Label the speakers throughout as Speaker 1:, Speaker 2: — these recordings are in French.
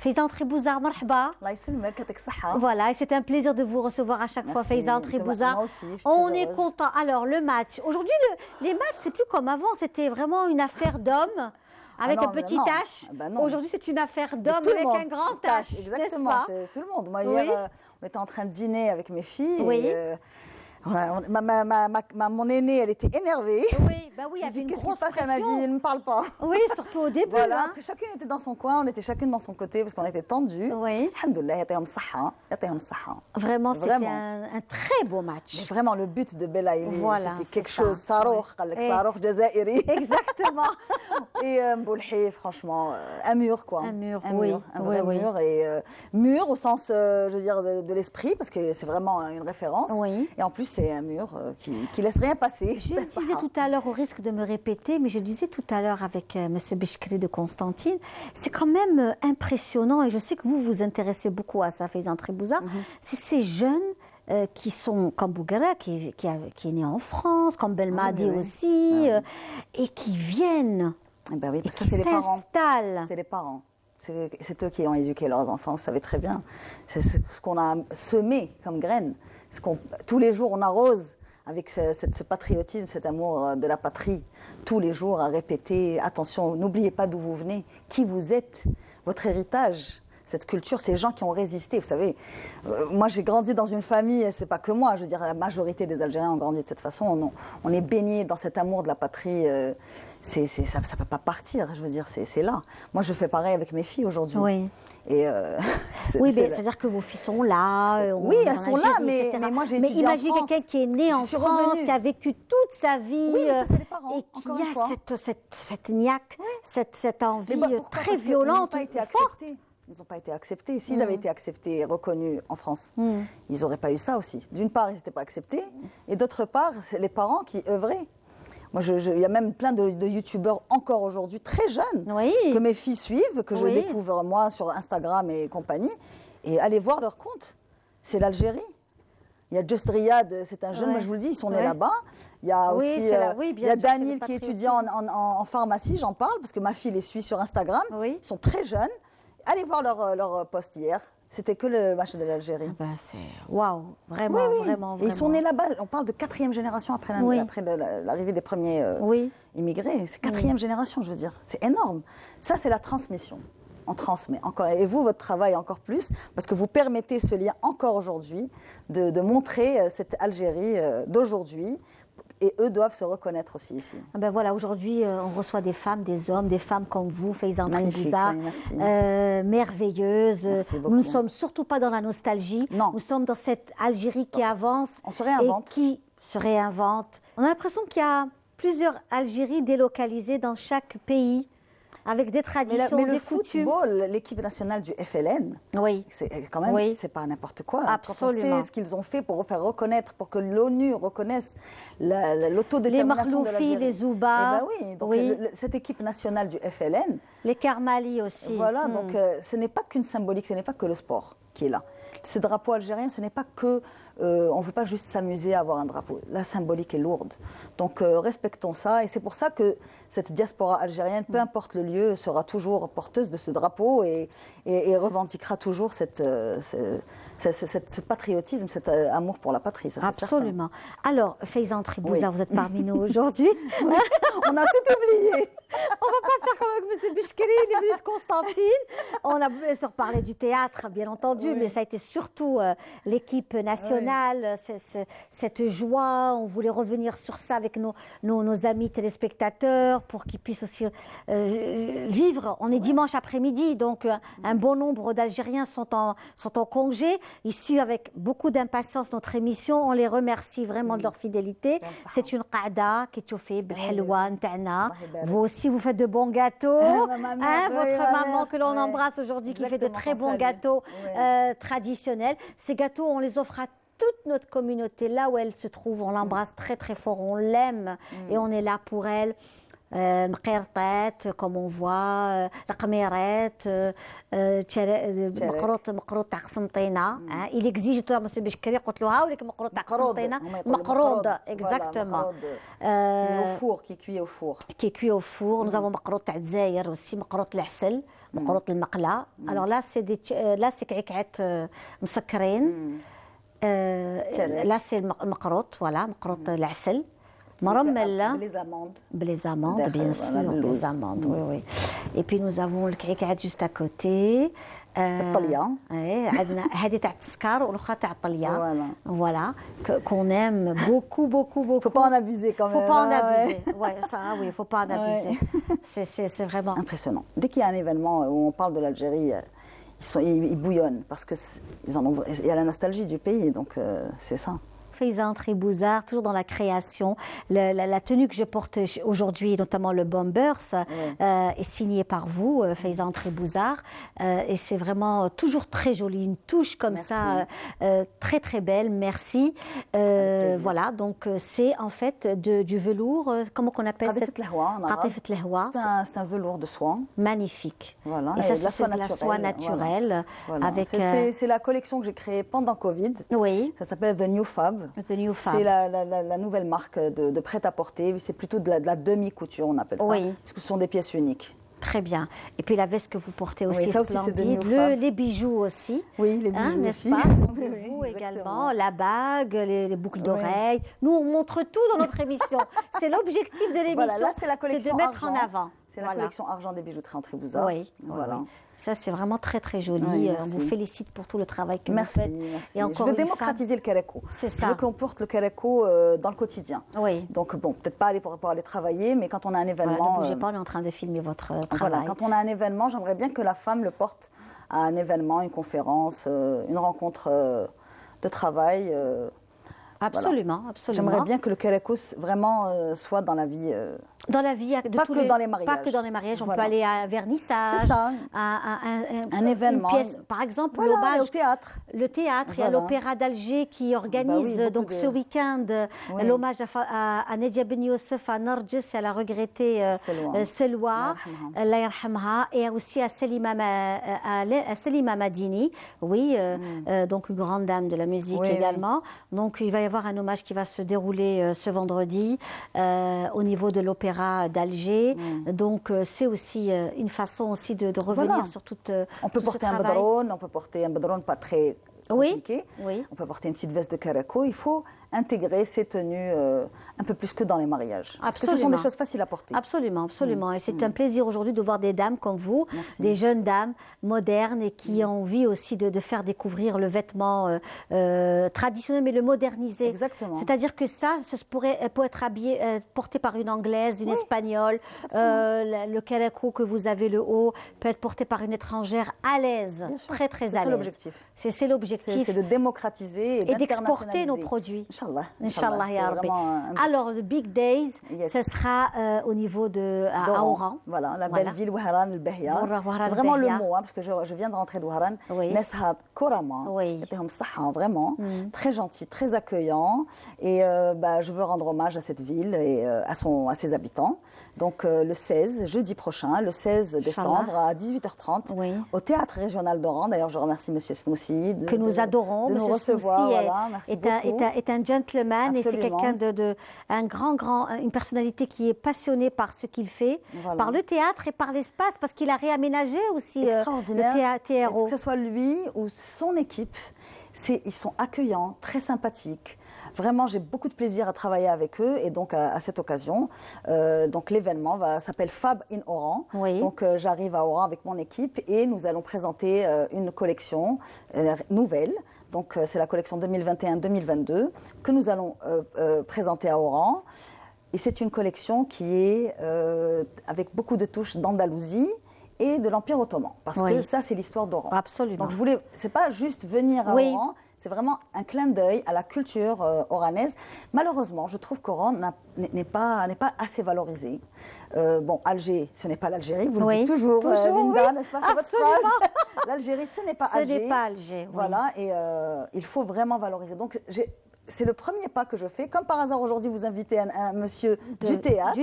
Speaker 1: Faizan Tribouzar, marhaba.
Speaker 2: Allah يسلمك يعطيك الصحة.
Speaker 1: Voilà, et c'est un plaisir de vous recevoir à chaque fois,
Speaker 2: Merci.
Speaker 1: Faizan Tribouzar.
Speaker 2: Moi aussi, je suis
Speaker 1: On
Speaker 2: très
Speaker 1: est
Speaker 2: heureuse.
Speaker 1: content. Alors, le match. Aujourd'hui, les matchs, c'est plus comme avant. C'était vraiment une affaire d'hommes avec
Speaker 2: non,
Speaker 1: un petit
Speaker 2: non.
Speaker 1: H.
Speaker 2: Ah ben non.
Speaker 1: Aujourd'hui, c'est une affaire
Speaker 2: De
Speaker 1: d'hommes
Speaker 2: tout le
Speaker 1: avec
Speaker 2: monde.
Speaker 1: un grand
Speaker 2: Tâche,
Speaker 1: H.
Speaker 2: exactement,
Speaker 1: n'est-ce pas?
Speaker 2: c'est tout le monde. Moi,
Speaker 1: Oui.
Speaker 2: hier, on était en train de dîner avec mes filles.
Speaker 1: Oui.
Speaker 2: Et, mon aînée, elle était énervée.
Speaker 1: Oui, bah oui, il y
Speaker 2: J'ai
Speaker 1: avait
Speaker 2: dit,
Speaker 1: une
Speaker 2: qu'est-ce qui
Speaker 1: grosse
Speaker 2: se passe? Elle m'a dit,
Speaker 1: pression.
Speaker 2: ne me parle pas.
Speaker 1: Oui, surtout au début.
Speaker 2: Voilà,
Speaker 1: Hein.
Speaker 2: après chacune était dans son coin, on était chacune dans son côté parce qu'on était tendus.
Speaker 1: Oui.
Speaker 2: Alhamdoulilah, يعطيهم الصحة, يعطيهم الصحة.
Speaker 1: Vraiment, c'était
Speaker 2: Vraiment.
Speaker 1: un très beau
Speaker 2: Mais
Speaker 1: match.
Speaker 2: vraiment, le but de Belaïli,
Speaker 1: Voilà,
Speaker 2: c'était
Speaker 1: c'est
Speaker 2: quelque
Speaker 1: ça.
Speaker 2: chose. Saroukh, قال لك
Speaker 1: Et-
Speaker 2: Saroukh Jazairi.
Speaker 1: Exactement.
Speaker 2: Et Mboulhi, franchement, un mur quoi.
Speaker 1: Un mur,
Speaker 2: un
Speaker 1: oui,
Speaker 2: mur, un vrai
Speaker 1: oui, oui.
Speaker 2: mur. Et mur au sens, je veux dire, de l'esprit, parce que c'est vraiment une référence.
Speaker 1: Oui.
Speaker 2: Et en plus, c'est un mur qui laisse rien passer.
Speaker 1: Je le disais tout à l'heure, au risque de me répéter, mais je le disais tout à l'heure avec M. Bishkri de Constantine, c'est quand même impressionnant, et je sais que vous vous intéressez beaucoup à ça, Faizan Tribouzar, c'est ces jeunes qui sont comme Bougara, qui est né en France, comme Belmadi
Speaker 2: oui, oui.
Speaker 1: aussi,
Speaker 2: Ah
Speaker 1: et qui viennent,
Speaker 2: Eh ben oui,
Speaker 1: et
Speaker 2: parce que
Speaker 1: qui
Speaker 2: ça, c'est les parents.
Speaker 1: s'installent.
Speaker 2: C'est les parents. C'est eux qui ont éduqué leurs enfants, vous savez très bien. C'est ce qu'on a semé comme graines. Tous les jours, on arrose avec ce patriotisme, cet amour de la patrie. Tous les jours, à répéter, attention, n'oubliez pas d'où vous venez, qui vous êtes, votre héritage. Cette culture, ces gens qui ont résisté, vous savez. Moi, j'ai grandi dans une famille, et c'est pas que moi, je veux dire, la majorité des Algériens ont grandi de cette façon. On est baigné dans cet amour de la patrie. Ça ne peut pas partir, je veux dire, c'est là. Moi, je fais pareil avec mes filles aujourd'hui.
Speaker 1: Oui,
Speaker 2: Et
Speaker 1: oui, mais c'est-à-dire que vos filles sont là.
Speaker 2: Oui, elles
Speaker 1: en
Speaker 2: sont là,
Speaker 1: Algérie, etc.
Speaker 2: mais moi, j'ai
Speaker 1: Mais
Speaker 2: étudié en
Speaker 1: imaginez
Speaker 2: France.
Speaker 1: quelqu'un qui est né
Speaker 2: Je
Speaker 1: en
Speaker 2: suis
Speaker 1: France,
Speaker 2: revenue.
Speaker 1: qui a vécu toute sa vie,
Speaker 2: Oui, mais ça, c'est les parents,
Speaker 1: et qui
Speaker 2: encore une fois.
Speaker 1: a cette niaque, cette envie
Speaker 2: Mais pourquoi?
Speaker 1: très
Speaker 2: Parce qu'ils
Speaker 1: violente,
Speaker 2: n'ont pas été
Speaker 1: forte.
Speaker 2: acceptés. Ils n'ont pas été acceptés. S'ils avaient été acceptés et reconnus en France, ils n'auraient pas eu ça aussi. D'une part, ils n'étaient pas acceptés, et d'autre part, c'est les parents qui œuvraient. Moi, il y a même plein de youtubeurs encore aujourd'hui, très jeunes,
Speaker 1: Oui.
Speaker 2: que mes filles suivent, que je
Speaker 1: Oui.
Speaker 2: découvre moi sur Instagram et compagnie, et allez voir leur compte. C'est l'Algérie. Il y a Just Riyad, c'est un jeune,
Speaker 1: Ouais.
Speaker 2: moi je vous le dis, ils sont nés
Speaker 1: Ouais.
Speaker 2: là-bas. Il y a
Speaker 1: Oui,
Speaker 2: aussi
Speaker 1: c'est là, oui, bien
Speaker 2: il y a
Speaker 1: sûr, c'est le
Speaker 2: Daniel qui est
Speaker 1: patriotisme.
Speaker 2: étudiant en pharmacie, j'en parle, parce que ma fille les suit sur Instagram.
Speaker 1: Oui.
Speaker 2: Ils sont très jeunes. Allez voir leur post hier. C'était que le match de l'Algérie.
Speaker 1: Ben, c'est waouh, vraiment,
Speaker 2: Oui, oui.
Speaker 1: vraiment,
Speaker 2: Et ils sont
Speaker 1: vraiment.
Speaker 2: nés là-bas. On parle de 4e génération après
Speaker 1: Oui.
Speaker 2: l'arrivée des premiers
Speaker 1: Oui.
Speaker 2: immigrés. C'est 4e génération, je veux dire. C'est énorme. Ça, c'est la transmission. On transmet encore. Et vous, votre travail encore plus, parce que vous permettez ce lien encore aujourd'hui de montrer cette Algérie d'aujourd'hui. Et eux doivent se reconnaître aussi ici.
Speaker 1: Ah ben voilà, aujourd'hui, on reçoit des femmes, des hommes, des femmes comme vous, Faizan
Speaker 2: Magnifique,
Speaker 1: Tribouzar,
Speaker 2: oui, merci.
Speaker 1: merveilleuses.
Speaker 2: Merci beaucoup.
Speaker 1: Nous ne sommes surtout pas dans la nostalgie.
Speaker 2: Non.
Speaker 1: Nous sommes dans cette Algérie qui avance
Speaker 2: On se réinvente.
Speaker 1: et qui se réinvente. On a l'impression qu'il y a plusieurs Algéries délocalisées dans chaque pays, avec des traditions,
Speaker 2: Mais le
Speaker 1: des coutumes.
Speaker 2: football, l'équipe nationale du FLN,
Speaker 1: Oui.
Speaker 2: c'est quand même,
Speaker 1: Oui.
Speaker 2: c'est pas n'importe quoi.
Speaker 1: Absolument.
Speaker 2: Quand on sait ce qu'ils ont fait pour faire reconnaître, pour que l'ONU reconnaisse
Speaker 1: Les
Speaker 2: l'autodétermination de
Speaker 1: Marloufi,
Speaker 2: l'Algérie.
Speaker 1: les Zouba.
Speaker 2: Eh ben oui, donc
Speaker 1: Oui.
Speaker 2: cette équipe nationale du FLN,
Speaker 1: Les Karmali aussi.
Speaker 2: voilà, donc ce n'est pas qu'une symbolique, ce n'est pas que le sport qui est là. Ce drapeau algérien, ce n'est pas que, on ne veut pas juste s'amuser à avoir un drapeau. La symbolique est lourde. Donc respectons ça, et c'est pour ça que cette diaspora algérienne, peu importe le lieu, sera toujours porteuse de ce drapeau et revendiquera toujours ce patriotisme, cet amour pour la patrie. Ça, c'est
Speaker 1: Absolument. Alors, Faizan Tribouzar,
Speaker 2: Oui.
Speaker 1: vous êtes parmi nous aujourd'hui.
Speaker 2: certain. On a tout oublié.
Speaker 1: On va pas faire comme avec M. Bishkri, il est venu de Constantine. On a bien sûr parlé du théâtre, bien entendu,
Speaker 2: Oui.
Speaker 1: mais ça a été surtout l'équipe nationale, cette joie. On voulait revenir sur ça avec nos amis téléspectateurs pour qu'ils puissent aussi vivre. On est dimanche après-midi, donc un bon nombre d'Algériens sont en congé. Ils suivent avec beaucoup d'impatience notre émission. On les remercie vraiment de leur fidélité. C'est une qa'da qui te fait بالحلوة نتاعنا. Vous aussi, vous faites de bons gâteaux.
Speaker 2: Ma mère,
Speaker 1: Hein,
Speaker 2: oui,
Speaker 1: votre
Speaker 2: ma
Speaker 1: maman
Speaker 2: mère,
Speaker 1: que l'on
Speaker 2: ouais.
Speaker 1: embrasse aujourd'hui, qui fait de
Speaker 2: Exactement,
Speaker 1: très
Speaker 2: qu'on
Speaker 1: bons
Speaker 2: salue.
Speaker 1: gâteaux
Speaker 2: Ouais.
Speaker 1: traditionnels. Ces gâteaux, on les offre à toute notre communauté, là où elle se trouve. On l'embrasse très très fort, on l'aime et on est là pour elle. مقيرطات comme on voit القميرات مقروط تاع قسنطينه il exige toi monsieur Bishkri قلت له ها ولك مقروط تاع قسنطينه مقروض exactement
Speaker 2: qui cuit au four.
Speaker 1: qui est cuit au four. Nous avons مقروط تاع الجزائر aussi مقروط العسل مقروط المقلة. alors là c'est des là c'est كعكعات مسكرين. là c'est المقروط voilà مقروط العسل مرمل les amandes bien sûr les amandes oui oui et puis nous avons le كعكعات juste à côté
Speaker 2: الطلية
Speaker 1: عندنا هذه تاع التسكر والاخرى تاع الطلية voilà qu'on aime beaucoup
Speaker 2: faut pas en abuser quand même
Speaker 1: faut pas en abuser ouais ça oui faut pas en abuser c'est vraiment
Speaker 2: impressionnant dès qu'il y a un événement où on parle de l'Algérie ils bouillonnent parce que il y a la nostalgie du pays donc c'est ça.
Speaker 1: Fayza Tribouzzard, toujours dans la création. La tenue que je porte aujourd'hui, notamment le Bombers, est signée par vous, Fayza Tribouzzard. Et c'est vraiment toujours très joli, une touche comme ça, très très belle. Merci. Voilà, donc c'est en fait du velours, comment qu'on appelle ça? C'est
Speaker 2: un velours de soie.
Speaker 1: Magnifique.
Speaker 2: Voilà,
Speaker 1: et ça,
Speaker 2: de la
Speaker 1: soie naturelle.
Speaker 2: Voilà.
Speaker 1: Avec,
Speaker 2: c'est la collection que j'ai créée pendant Covid.
Speaker 1: Oui.
Speaker 2: Ça s'appelle The New Fab. C'est la nouvelle marque de prêt-à-porter. C'est plutôt de la demi-couture, on appelle ça.
Speaker 1: Oui.
Speaker 2: Parce que ce sont des pièces uniques.
Speaker 1: Très bien. Et puis la veste que vous portez aussi,
Speaker 2: oui, ça aussi
Speaker 1: splendide. Les bijoux aussi.
Speaker 2: Oui, les bijoux
Speaker 1: n'est-ce
Speaker 2: aussi.
Speaker 1: pas? Vous également, la bague, les boucles d'oreilles. Nous, on montre tout dans notre émission. C'est l'objectif de l'émission.
Speaker 2: Voilà, là, c'est la collection
Speaker 1: de mettre
Speaker 2: argent.
Speaker 1: en avant.
Speaker 2: C'est la collection argent des bijouteries en Tribouzzard.
Speaker 1: Oui.
Speaker 2: Voilà.
Speaker 1: Oui. Ça, c'est vraiment très, très joli.
Speaker 2: Oui,
Speaker 1: on vous félicite pour tout le travail que
Speaker 2: vous
Speaker 1: faites.
Speaker 2: Merci. Et encore je veux démocratiser le Kereko.
Speaker 1: C'est ça.
Speaker 2: Je veux qu'on porte le Kereko dans le quotidien.
Speaker 1: Oui.
Speaker 2: Donc, bon, peut-être pas aller pour aller travailler, mais quand on a un événement...
Speaker 1: Voilà, ne bougez pas, on est en train de filmer votre travail.
Speaker 2: Voilà, quand on a un événement, j'aimerais bien que la femme le porte à un événement, une conférence, une rencontre de travail.
Speaker 1: Absolument,
Speaker 2: voilà.
Speaker 1: absolument.
Speaker 2: J'aimerais bien que le Kereko vraiment soit dans la vie...
Speaker 1: Dans la vie,
Speaker 2: pas que dans les mariages.
Speaker 1: Pas que dans les mariages, on peut aller à un vernissage.
Speaker 2: C'est ça.
Speaker 1: Un
Speaker 2: événement.
Speaker 1: Une pièce, par exemple,
Speaker 2: voilà, au théâtre.
Speaker 1: Le théâtre, il y a l'Opéra d'Alger qui organise donc ce week-end l'hommage à Nedia Ben Youssef, à Nargis, elle a regretté Selwa, Allah yarhamha, et aussi à Selima Madini, oui, donc une grande dame de la musique également. Donc il va y avoir un hommage qui va se dérouler ce vendredi au niveau de l'Opéra d'Alger. Donc c'est aussi une façon aussi de revenir sur toute
Speaker 2: on peut porter un badron, on peut porter un badron pas très compliqué.
Speaker 1: Oui.
Speaker 2: On peut porter une petite veste de Kereko. Il faut intégrer ces tenues un peu plus que dans les mariages. Parce que ce sont des choses faciles à porter.
Speaker 1: Absolument, absolument. Et c'est un plaisir aujourd'hui de voir des dames comme vous, des jeunes dames modernes et qui ont envie aussi de faire découvrir le vêtement traditionnel, mais le moderniser.
Speaker 2: Exactement.
Speaker 1: C'est-à-dire que ça peut être porté par une Anglaise, une Espagnole. Le Kereko que vous avez le haut peut être porté par une étrangère à l'aise, très très à l'aise.
Speaker 2: C'est l'objectif.
Speaker 1: C'est l'objectif.
Speaker 2: C'est de démocratiser et
Speaker 1: d'exporter nos produits.
Speaker 2: Inch'Allah,
Speaker 1: ya Rabbi. Alors, le Big Days, ce sera au niveau à Oran.
Speaker 2: Voilà, la belle ville Ouharan el-Behia. C'est vraiment le mot, parce que je viens de rentrer d'Ouharan. Neshat Korama, vraiment, très gentil, très accueillant. Et je veux rendre hommage à cette ville et à ses habitants. Donc, le 16, jeudi prochain, le 16 décembre, à 18h30, au Théâtre Régional d'Oran. D'ailleurs, je remercie M. Snoussi
Speaker 1: que nous adorons.
Speaker 2: De nous recevoir. Merci beaucoup.
Speaker 1: Est un gentleman. Absolument. Et c'est quelqu'un une personnalité qui est passionnée par ce qu'il fait, par le théâtre et par l'espace, parce qu'il a réaménagé aussi le TRO.
Speaker 2: Que ce soit lui ou son équipe, ils sont accueillants, très sympathiques. Vraiment, j'ai beaucoup de plaisir à travailler avec eux et donc à cette occasion, donc l'événement s'appelle Fab in Oran. Donc j'arrive à Oran avec mon équipe et nous allons présenter une collection nouvelle. Donc c'est la collection 2021-2022 que nous allons présenter à Oran. Et c'est une collection qui est avec beaucoup de touches d'Andalousie et de l'Empire ottoman. Parce que ça, c'est l'histoire d'Oran.
Speaker 1: Absolument.
Speaker 2: Donc c'est pas juste venir à Oran, c'est vraiment un clin d'œil à la culture oranaise. Malheureusement, je trouve qu'Oran n'est pas assez valorisé. Alger, ce n'est pas l'Algérie, vous le dites toujours, Linda, n'est-ce pas? C'est votre phrase. L'Algérie, ce n'est pas Alger.
Speaker 1: Ce n'est pas Alger.
Speaker 2: Voilà, et il faut vraiment valoriser. Donc, c'est le premier pas que je fais. Comme par hasard, aujourd'hui, vous invitez un monsieur du théâtre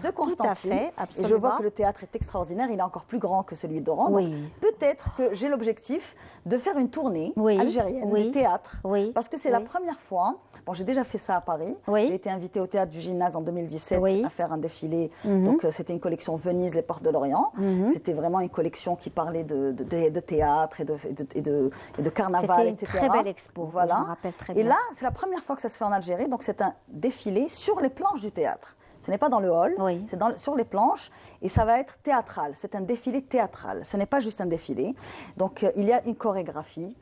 Speaker 2: de Constantine.
Speaker 1: Tout à fait,
Speaker 2: Et je
Speaker 1: absolument.
Speaker 2: vois que le théâtre est extraordinaire. Il est encore plus grand que celui d'Oran.
Speaker 1: Oui.
Speaker 2: Donc, peut-être que j'ai l'objectif de faire une tournée algérienne de théâtre. Parce que c'est la première fois. Bon, j'ai déjà fait ça à Paris. J'ai été invitée au théâtre du Gymnase en 2017 à faire un défilé. Donc, c'était une collection Venise, les Portes de l'Orient. C'était vraiment une collection qui parlait de théâtre et de carnaval, etc.
Speaker 1: C'était une très belle expo.
Speaker 2: Voilà.
Speaker 1: Je me rappelle très bien.
Speaker 2: Et là, c'est la première fois que ça se fait en Algérie. Donc, c'est un défilé sur les planches du théâtre. Ce n'est pas dans le hall, c'est sur les planches et ça va être théâtral. C'est un défilé théâtral. Ce n'est pas juste un défilé. Donc, il y a une chorégraphie.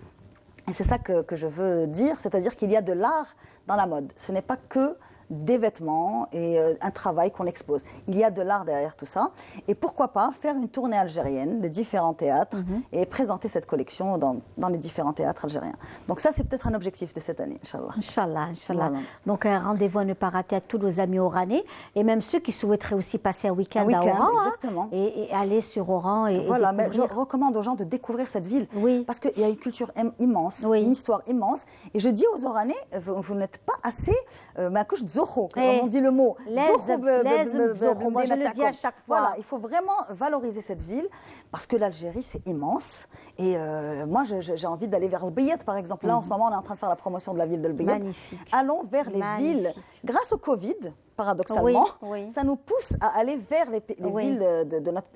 Speaker 2: Et c'est ça que je veux dire, c'est-à-dire qu'il y a de l'art dans la mode. Ce n'est pas que des vêtements et un travail qu'on expose. Il y a de l'art derrière tout ça. Et pourquoi pas faire une tournée algérienne des différents théâtres et présenter cette collection dans les différents théâtres algériens. Donc ça, c'est peut-être un objectif de cette année, Inch'Allah.
Speaker 1: Inch'Allah, Inch'Allah.
Speaker 2: Voilà.
Speaker 1: Donc un rendez-vous à ne pas rater à tous nos amis oranais et même ceux qui souhaiteraient aussi passer un week-end à Oran.
Speaker 2: Exactement.
Speaker 1: Et aller sur Oran. Et
Speaker 2: voilà, mais
Speaker 1: découvrir.
Speaker 2: je recommande aux gens de découvrir cette ville. Parce qu'il y a une culture immense,
Speaker 1: Oui.
Speaker 2: une histoire immense. Et je dis aux Oranais, vous n'êtes pas assez... comme on dit le mot.
Speaker 1: Moi, je le dis à chaque fois.
Speaker 2: Voilà, il faut vraiment valoriser cette ville parce que l'Algérie, c'est immense. Et moi, j'ai envie d'aller vers le Beyat, par exemple. Là, en ce moment, on est en train de faire la promotion de la ville de Beyat.
Speaker 1: Magnifique.
Speaker 2: Allons vers les villes. Grâce au Covid, paradoxalement, ça nous pousse à aller vers les villes de notre...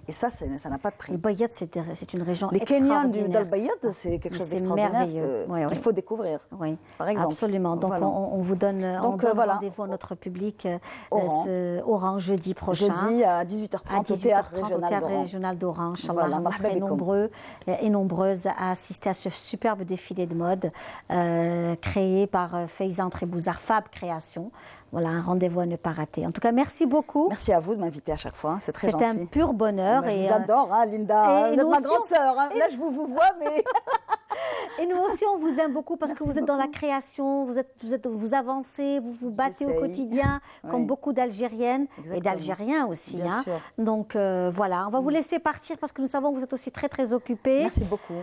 Speaker 2: Et ça, ça n'a pas de prix.
Speaker 1: Le Bayat, c'est une région
Speaker 2: les Kenyans
Speaker 1: extraordinaire.
Speaker 2: du Bayat, c'est quelque chose d'extraordinaire qu'il faut découvrir, par exemple.
Speaker 1: Absolument. Donc,
Speaker 2: voilà.
Speaker 1: on vous donne, rendez-vous à notre public Oran jeudi prochain.
Speaker 2: Jeudi à 18h30 au Théâtre
Speaker 1: Régional d'Oran. Inch'Allah,
Speaker 2: Voilà,
Speaker 1: on serait nombreux et nombreuses à assister à ce superbe défilé de mode créé par Fayzan Trebouzar, Fab Création. Voilà, un rendez-vous à ne pas rater. En tout cas, merci beaucoup.
Speaker 2: Merci à vous de m'inviter à chaque fois, c'est très gentil.
Speaker 1: C'était un pur bonheur.
Speaker 2: Je vous adore, hein, Linda. Vous êtes ma grande sœur. Hein. Là, je vous vois, mais...
Speaker 1: Et nous aussi, on vous aime beaucoup parce que vous êtes dans la création, vous avancez, vous vous battez au quotidien, comme beaucoup d'Algériennes et d'Algériens aussi.
Speaker 2: Bien sûr.
Speaker 1: Donc voilà, on va vous laisser partir parce que nous savons que vous êtes aussi très, très occupés.
Speaker 2: Merci beaucoup.